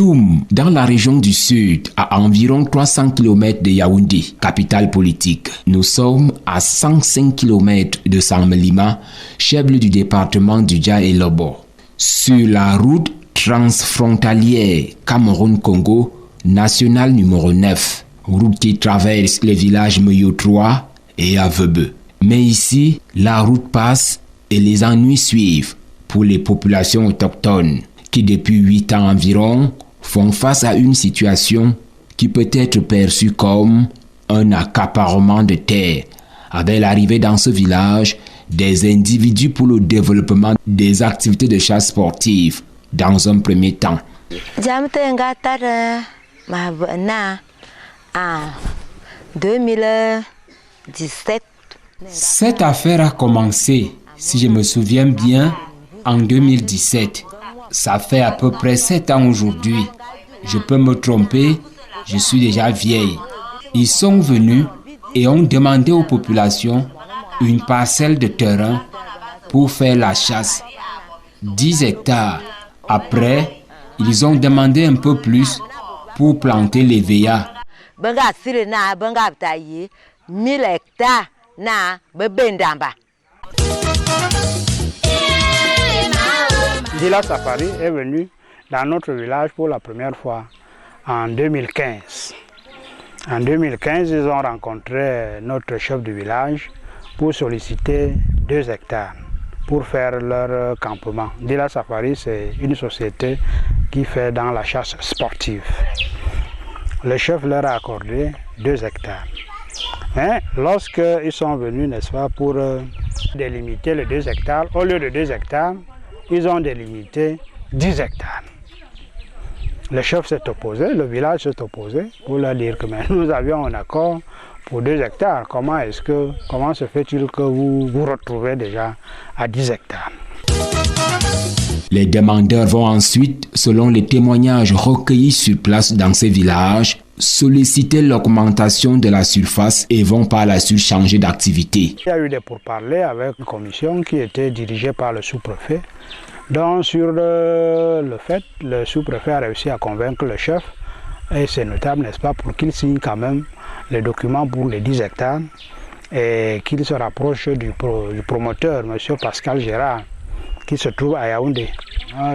Djoum, dans la région du Sud, à environ 300 km de Yaoundé, capitale politique. Nous sommes à 105 km de Samlima, chef-lieu du département du Dja et Lobo. Sur la route transfrontalière Cameroun-Congo, nationale numéro 9, route qui traverse les villages Meyo 3 et Avebe. Mais ici, la route passe et les ennuis suivent pour les populations autochtones qui depuis 8 ans environ font face à une situation qui peut être perçue comme un accaparement de terre avec l'arrivée dans ce village des individus pour le développement des activités de chasse sportive dans un premier temps. En 2017. Cette affaire a commencé, si je me souviens bien, en 2017. Ça fait à peu près 7 ans aujourd'hui. Je peux me tromper, je suis déjà vieille. Ils sont venus et ont demandé aux populations une parcelle de terrain pour faire la chasse. 10 hectares. Après, ils ont demandé un peu plus pour planter les véas. 1000 hectares na bebendamba. Dila Safari est venu dans notre village pour la première fois en 2015. En 2015, ils ont rencontré notre chef du village pour solliciter 2 hectares pour faire leur campement. Dila Safari, c'est une société qui fait dans la chasse sportive. Le chef leur a accordé 2 hectares. Mais lorsqu'ils sont venus, n'est-ce pas, pour délimiter les 2 hectares, au lieu de 2 hectares, ils ont délimité 10 hectares. Le chef s'est opposé, le village s'est opposé pour leur dire que nous avions un accord pour 2 hectares. Comment se fait-il que vous vous retrouvez déjà à 10 hectares? Les demandeurs vont ensuite, selon les témoignages recueillis sur place dans ces villages, solliciter l'augmentation de la surface et vont par la suite changer d'activité. Il y a eu des pourparlers avec une commission qui était dirigée par le sous-préfet. Donc sur le fait, le sous-préfet a réussi à convaincre le chef, et c'est notable, n'est-ce pas, pour qu'il signe quand même les documents pour les 10 hectares et qu'il se rapproche du promoteur, M. Pascal Gérard, qui se trouve à Yaoundé,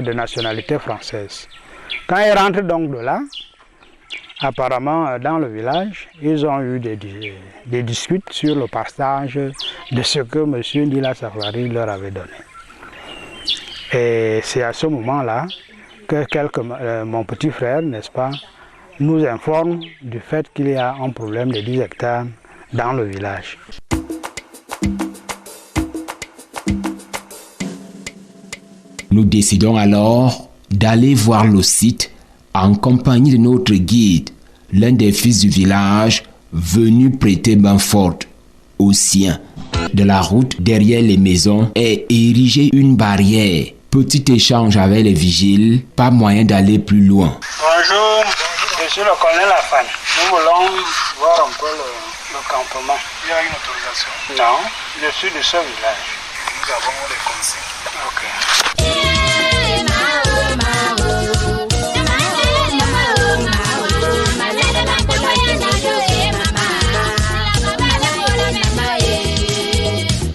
de nationalité française. Quand il rentre donc de là, apparemment dans le village, ils ont eu des disputes sur le partage de ce que M. Dila Safari leur avait donné. Et c'est à ce moment-là que mon petit frère, n'est-ce pas, nous informe du fait qu'il y a un problème de 10 hectares dans le village. Nous décidons alors d'aller voir le site en compagnie de notre guide, l'un des fils du village, venu prêter main forte aux siens. De la route derrière les maisons est érigée une barrière. Petit échange avec les vigiles, pas moyen d'aller plus loin. Bonjour, je suis le colonel Afan. Nous voulons voir un peu le campement. Il y a une autorisation? Non, je suis de ce village. Nous avons les consignes. Ok.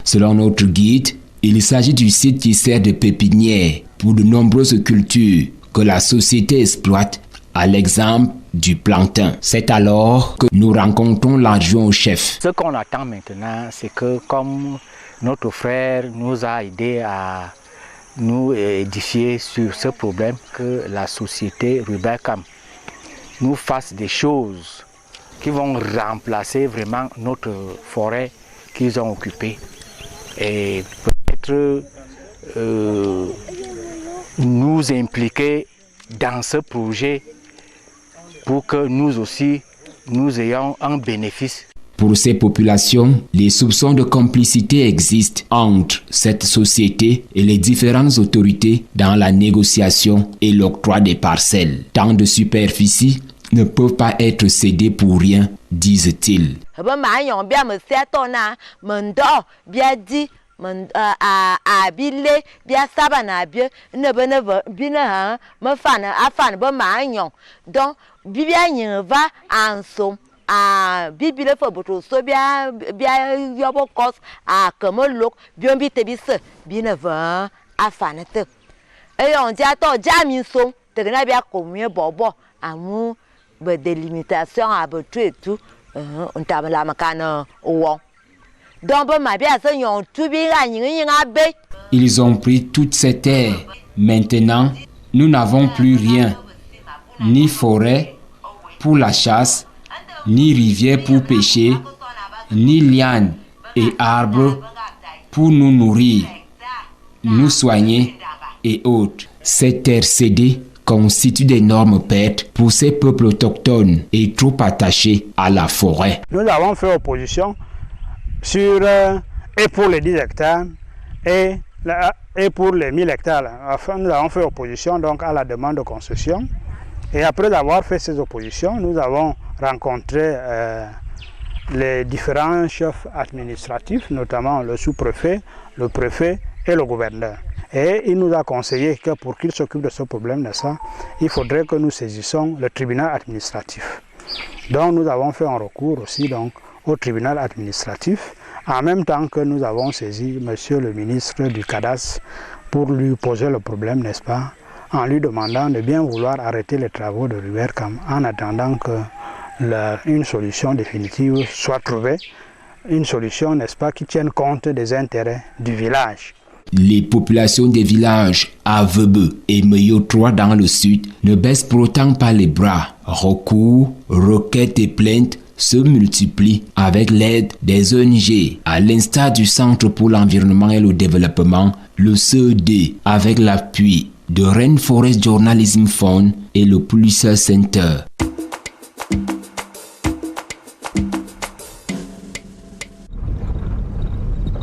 Selon notre guide, il s'agit du site qui sert de pépinière pour de nombreuses cultures que la société exploite, à l'exemple du plantain. C'est alors que nous rencontrons l'adjoint au chef. Ce qu'on attend maintenant, c'est que comme notre frère nous a aidés à nous édifier sur ce problème, que la société Rubicam nous fasse des choses qui vont remplacer vraiment notre forêt qu'ils ont occupée. Et peut-être nous impliquer dans ce projet pour que nous aussi, nous ayons un bénéfice. Pour ces populations, les soupçons de complicité existent entre cette société et les différentes autorités dans la négociation et l'octroi des parcelles. Tant de superficie ne peuvent pas être cédées pour rien, disent-ils. bile bia saba na bia ne bina me fana afan ba ma nyon donc bibia nyin va ansom bibile fo boto so bia yobo kos kamolok biombi te bise bina va afanete et on dit attends jamin som te na bia komie bobo amu be délimitation à tout et tout on t'a la makana o donc ma bia se yon tu bi ga nyin abe. Ils ont pris toutes ces terres. Maintenant, nous n'avons plus rien. Ni forêt pour la chasse, ni rivière pour pêcher, ni lianes et arbres pour nous nourrir, nous soigner et autres. Ces terres cédées constituent d'énormes pertes pour ces peuples autochtones et trop attachés à la forêt. Nous avons fait opposition sur et pour les 10 hectares et pour les 1000 hectares. Enfin, nous avons fait opposition donc à la demande de concession. Et après avoir fait ces oppositions, nous avons rencontré les différents chefs administratifs, notamment le sous-préfet, le préfet et le gouverneur. Et il nous a conseillé que pour qu'il s'occupe de ce problème, il faudrait que nous saisissions le tribunal administratif. Donc nous avons fait un recours aussi donc, au tribunal administratif, en même temps que nous avons saisi monsieur le ministre du cadastre pour lui poser le problème, n'est-ce pas, en lui demandant de bien vouloir arrêter les travaux de Rubercam en attendant que une solution définitive soit trouvée, une solution, n'est-ce pas, qui tienne compte des intérêts du village. Les populations des villages Avebe et Meyo 3 dans le sud ne baissent pourtant pas les bras. Recours, requêtes et plaintes se multiplient avec l'aide des ONG, à l'instar du Centre pour l'environnement et le développement, le CED, avec l'appui de Rainforest Journalism Fund et le Pulitzer Center.